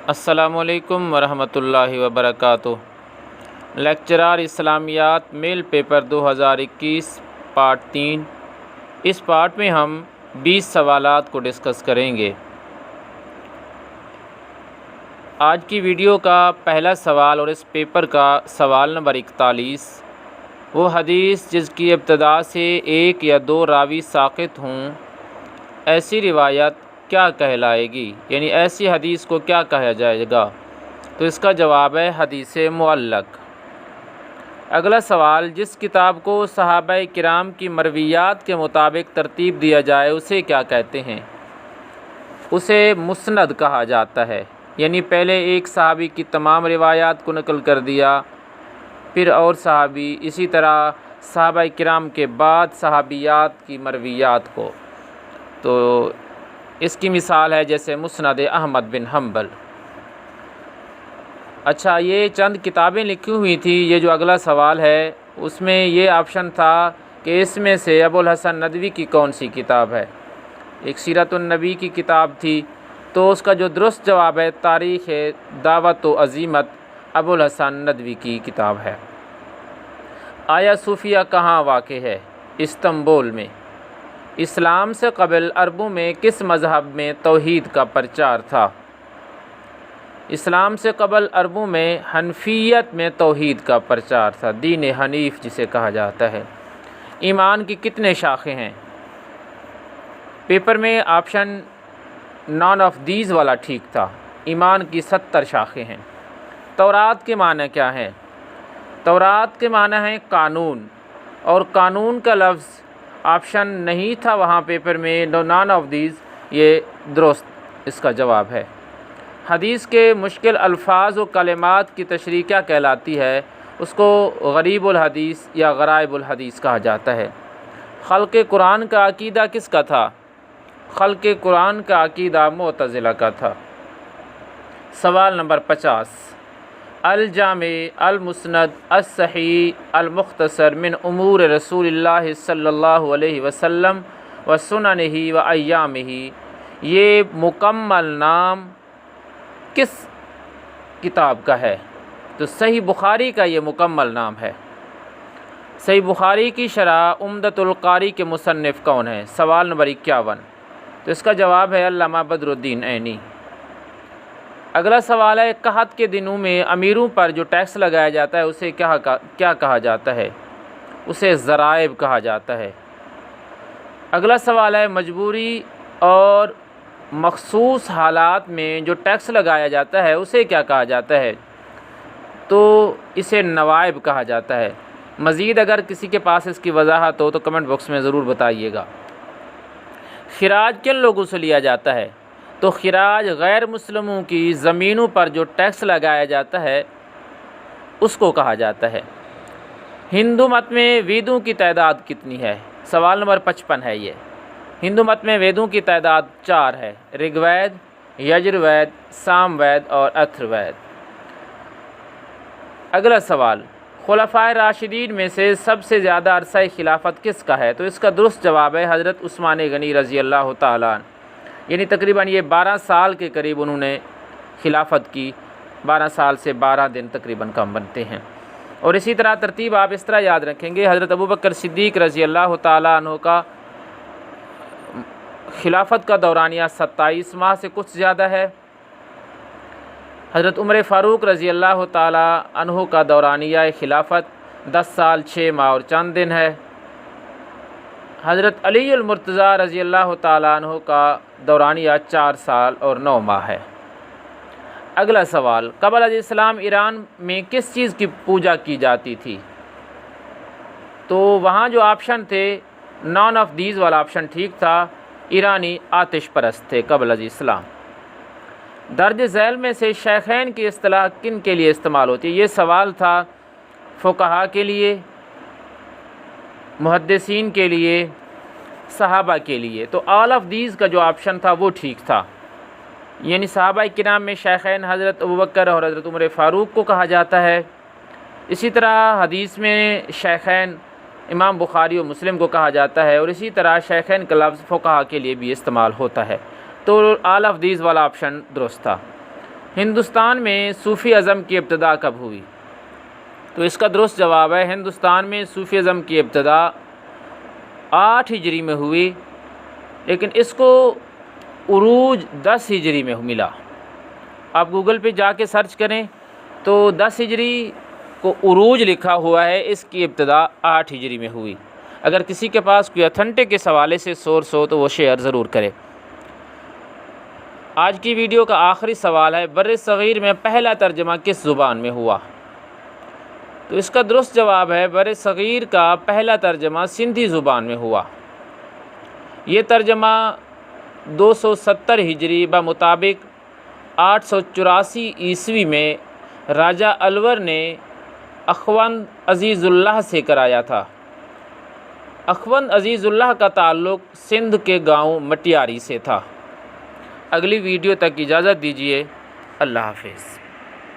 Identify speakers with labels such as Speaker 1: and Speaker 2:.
Speaker 1: السلام علیکم ورحمۃ اللہ وبرکاتہ۔ لیکچرار اسلامیات میل پیپر 2021 پارٹ 3۔ اس پارٹ میں ہم 20 سوالات کو ڈسکس کریں گے۔ آج کی ویڈیو کا پہلا سوال اور اس پیپر کا سوال نمبر 41، وہ حدیث جس کی ابتدا سے ایک یا دو راوی ساقط ہوں، ایسی روایت کیا کہلائے گی؟ یعنی ایسی حدیث کو کیا کہا جائے گا؟ تو اس کا جواب ہے حدیث معلق۔ اگلا سوال، جس کتاب کو صحابہ کرام کی مرویات کے مطابق ترتیب دیا جائے اسے کیا کہتے ہیں؟ اسے مسند کہا جاتا ہے، یعنی پہلے ایک صحابی کی تمام روایات کو نقل کر دیا، پھر اور صحابی، اسی طرح صحابہ کرام کے بعد صحابیات کی مرویات کو۔ تو اس کی مثال ہے جیسے مسند احمد بن حنبل۔ اچھا، یہ چند کتابیں لکھی ہوئی تھی۔ یہ جو اگلا سوال ہے اس میں یہ آپشن تھا کہ اس میں سے ابو الحسن ندوی کی کون سی کتاب ہے؟ ایک سیرت النبی کی کتاب تھی، تو اس کا جو درست جواب ہے تاریخ دعوت و عزیمت، ابو الحسن ندوی کی کتاب ہے۔ آیا صوفیہ کہاں واقع ہے؟ استنبول میں۔ اسلام سے قبل عربوں میں کس مذہب میں توحید کا پرچار تھا؟ اسلام سے قبل عربوں میں حنفیت میں توحید کا پرچار تھا، دین حنیف جسے کہا جاتا ہے۔ ایمان کی کتنے شاخیں ہیں؟ پیپر میں آپشن نان آف دیز والا ٹھیک تھا۔ ایمان کی 70 شاخیں ہیں۔ تورات کے معنی کیا ہیں؟ تورات کے معنی ہیں قانون، اور قانون کا لفظ آپشن نہیں تھا وہاں پیپر میں، نان آف دیز، یہ درست اس کا جواب ہے۔ حدیث کے مشکل الفاظ و کلمات کی تشریح کیا کہلاتی ہے؟ اس کو غریب الحدیث یا غرائب الحدیث کہا جاتا ہے۔ خلق قرآن کا عقیدہ کس کا تھا؟ خلق قرآن کا عقیدہ معتزلہ کا تھا۔ سوال نمبر 50، الجامع المسند الصحیح المختصر من امور رسول اللہ صلی اللہ علیہ وسلم و سننہ و ایامہ، یہ مکمل نام کس کتاب کا ہے؟ تو صحیح بخاری کا یہ مکمل نام ہے۔ صحیح بخاری کی شرح عمدۃ القاری کے مصنف کون ہیں؟ سوال نمبر 51، تو اس کا جواب ہے علامہ بدر الدین عینی۔ اگلا سوال ہے، قحط کے دنوں میں امیروں پر جو ٹیکس لگایا جاتا ہے اسے کیا کہا جاتا ہے؟ اسے ضرائب کہا جاتا ہے۔ اگلا سوال ہے، مجبوری اور مخصوص حالات میں جو ٹیکس لگایا جاتا ہے اسے کیا کہا جاتا ہے؟ تو اسے نوائب کہا جاتا ہے۔ مزید اگر کسی کے پاس اس کی وضاحت ہو تو کمنٹ باکس میں ضرور بتائیے گا۔ خراج کن لوگوں سے لیا جاتا ہے؟ تو خراج غیر مسلموں کی زمینوں پر جو ٹیکس لگایا جاتا ہے اس کو کہا جاتا ہے۔ ہندو مت میں ویدوں کی تعداد کتنی ہے؟ سوال نمبر 55 ہے یہ۔ ہندو مت میں ویدوں کی تعداد 4 ہے، رگ وید، یجر وید، سام وید اور اتھر وید۔ اگلا سوال، خلفائے راشدین میں سے سب سے زیادہ عرصہ خلافت کس کا ہے؟ تو اس کا درست جواب ہے حضرت عثمان غنی رضی اللہ تعالیٰ عنہ، یعنی تقریباً یہ 12 سال کے قریب انہوں نے خلافت کی، 12 سال سے 12 دن تقریباً کم بنتے ہیں۔ اور اسی طرح ترتیب آپ اس طرح یاد رکھیں گے، حضرت ابوبکر صدیق رضی اللہ تعالیٰ عنہ کا خلافت کا دورانیہ 27 ماہ سے کچھ زیادہ ہے۔ حضرت عمر فاروق رضی اللہ تعالیٰ عنہ کا دورانیہ خلافت 10 سال 6 ماہ اور چند دن ہے۔ حضرت علی المرتضیٰ رضی اللہ تعالیٰ عنہ کا دورانیہ 4 سال اور 9 ماہ ہے۔ اگلا سوال، قبل از اسلام ایران میں کس چیز کی پوجا کی جاتی تھی؟ تو وہاں جو آپشن تھے نان آف دیز والا آپشن ٹھیک تھا، ایرانی آتش پرست تھے قبل از اسلام۔ درج ذیل میں سے شیخین کی اصطلاح کن کے لیے استعمال ہوتی ہے؟ یہ سوال تھا فقہاء کے لیے، محدثین کے لیے، صحابہ کے لیے۔ تو آل آف دیز کا جو آپشن تھا وہ ٹھیک تھا، یعنی صحابہ کرام میں شیخین حضرت ابوبکر اور حضرت عمر فاروق کو کہا جاتا ہے۔ اسی طرح حدیث میں شیخین امام بخاری و مسلم کو کہا جاتا ہے، اور اسی طرح شیخین کا لفظ فقہاء کے لیے بھی استعمال ہوتا ہے۔ تو آل آف دیز والا آپشن درست تھا۔ ہندوستان میں صوفی ازم کی ابتدا کب ہوئی؟ تو اس کا درست جواب ہے ہندوستان میں صوفی ازم کی ابتدا 8 ہجری میں ہوئی، لیکن اس کو عروج 10 ہجری میں ملا۔ آپ گوگل پہ جا کے سرچ کریں تو 10 ہجری کو عروج لکھا ہوا ہے، اس کی ابتدا 8 ہجری میں ہوئی۔ اگر کسی کے پاس کوئی اتھینٹک اس حوالے سے سورس ہو تو وہ شیئر ضرور کرے۔ آج کی ویڈیو کا آخری سوال ہے، بر صغیر میں پہلا ترجمہ کس زبان میں ہوا؟ تو اس کا درست جواب ہے بر صغیر کا پہلا ترجمہ سندھی زبان میں ہوا۔ یہ ترجمہ 270 ہجری بمطابق 884 عیسوی میں راجہ الور نے اخوند عزیز اللہ سے کرایا تھا۔ اخوند عزیز اللہ کا تعلق سندھ کے گاؤں مٹیاری سے تھا۔ اگلی ویڈیو تک اجازت دیجیے، اللہ حافظ۔